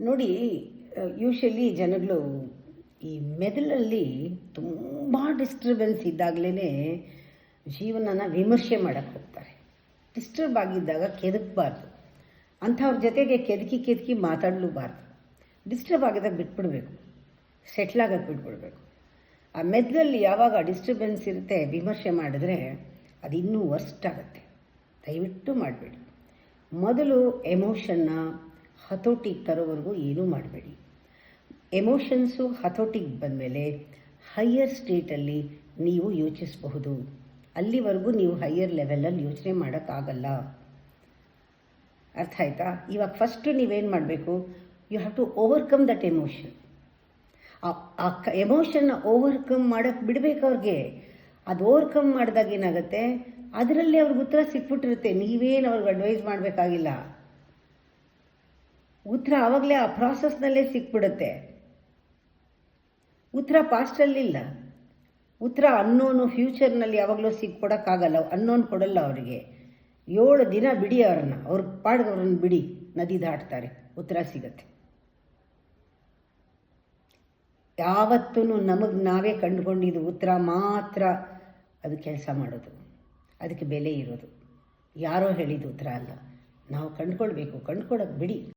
ನೋಡಿ, ಯೂಶಲಿ ಜನಗಳು ಈ ಮೆದುಳಲ್ಲಿ ತುಂಬ ಡಿಸ್ಟರ್ಬೆನ್ಸ್ ಇದ್ದಾಗಲೇ ಜೀವನನ ವಿಮರ್ಶೆ ಮಾಡೋಕ್ಕೆ ಹೋಗ್ತಾರೆ. ಡಿಸ್ಟರ್ಬ್ ಆಗಿದ್ದಾಗ ಕೆದಕಬಾರ್ದು, ಅಂಥವ್ರ ಜೊತೆಗೆ ಕೆದಕಿ ಮಾತಾಡಲೂಬಾರ್ದು. ಡಿಸ್ಟರ್ಬ್ ಆಗಿದಾಗ ಬಿಟ್ಬಿಡ್ಬೇಕು, ಸೆಟ್ಲಾಗಕ್ಕೆ ಬಿಟ್ಬಿಡ್ಬೇಕು. ಆ ಮೆದುಳಲ್ಲಿ ಯಾವಾಗ ಡಿಸ್ಟರ್ಬೆನ್ಸ್ ಇರುತ್ತೆ, ವಿಮರ್ಶೆ ಮಾಡಿದ್ರೆ ಅದು ಇನ್ನೂ ವರ್ಸ್ಟ್ ಆಗುತ್ತೆ. ದಯವಿಟ್ಟು ಮಾಡಬೇಡಿ. ಮೊದಲು ಎಮೋಷನ್ನ ಹತೋಟಿಗೆ ತರೋವರೆಗೂ ಏನೂ ಮಾಡಬೇಡಿ. ಎಮೋಷನ್ಸು ಹತೋಟಿಗೆ ಬಂದಮೇಲೆ ಹೈಯರ್ ಸ್ಟೇಟಲ್ಲಿ ನೀವು ಯೋಚಿಸಬಹುದು. ಅಲ್ಲಿವರೆಗೂ ನೀವು ಹೈಯರ್ ಲೆವೆಲಲ್ಲಿ ಯೋಚನೆ ಮಾಡೋಕ್ಕಾಗಲ್ಲ. ಅರ್ಥ ಆಯ್ತಾ? ಇವಾಗ ಫಸ್ಟು ನೀವೇನು ಮಾಡಬೇಕು, you have to overcome that emotion. ಆ ಎಮೋಷನ್ನ ಓವರ್ಕಮ್ ಮಾಡೋಕ್ಕೆ ಬಿಡಬೇಕು ಅವ್ರಿಗೆ. ಅದು ಓವರ್ಕಮ್ ಮಾಡಿದಾಗ ಏನಾಗುತ್ತೆ, ಅದರಲ್ಲಿ ಅವ್ರಿಗೆ ಉತ್ತರ ಸಿಕ್ಬಿಟ್ಟಿರುತ್ತೆ. ನೀವೇನು ಅವ್ರಿಗೆ ಅಡ್ವೈಸ್ ಮಾಡಬೇಕಾಗಿಲ್ಲ, ಉತ್ತರ ಆವಾಗಲೇ ಆ ಪ್ರಾಸೆಸ್ನಲ್ಲೇ ಸಿಕ್ಬಿಡುತ್ತೆ. ಉತ್ತರ ಪಾಸ್ಟಲ್ಲಿಲ್ಲ, ಉತ್ತರ ಅನ್ನೋನು ಫ್ಯೂಚರ್ನಲ್ಲಿ ಯಾವಾಗಲೂ ಸಿಕ್ಕೊಡೋಕ್ಕಾಗಲ್ಲ. ಅನ್ನೋನು ಕೊಡಲ್ಲ ಅವರಿಗೆ. 7 ದಿನ ಬಿಡಿ ಅವ್ರನ್ನ, ಅವ್ರ ಪಾಡ್ಗೆ ಅವ್ರನ್ನ ಬಿಡಿ, ನದಿ ದಾಟ್ತಾರೆ, ಉತ್ತರ ಸಿಗತ್ತೆ. ಯಾವತ್ತೂ ನಮಗೆ ನಾವೇ ಕಂಡುಕೊಂಡಿದ್ದು ಉತ್ತರ ಮಾತ್ರ ಅದು ಕೆಲಸ ಮಾಡೋದು, ಅದಕ್ಕೆ ಬೆಲೆ ಇರೋದು. ಯಾರೋ ಹೇಳಿದ್ದು ಉತ್ತರ ಅಲ್ಲ, ನಾವು ಕಂಡುಕೊಳ್ಬೇಕು. ಕಂಡುಕೊಡೋಕ್ಕೆ ಬಿಡಿ.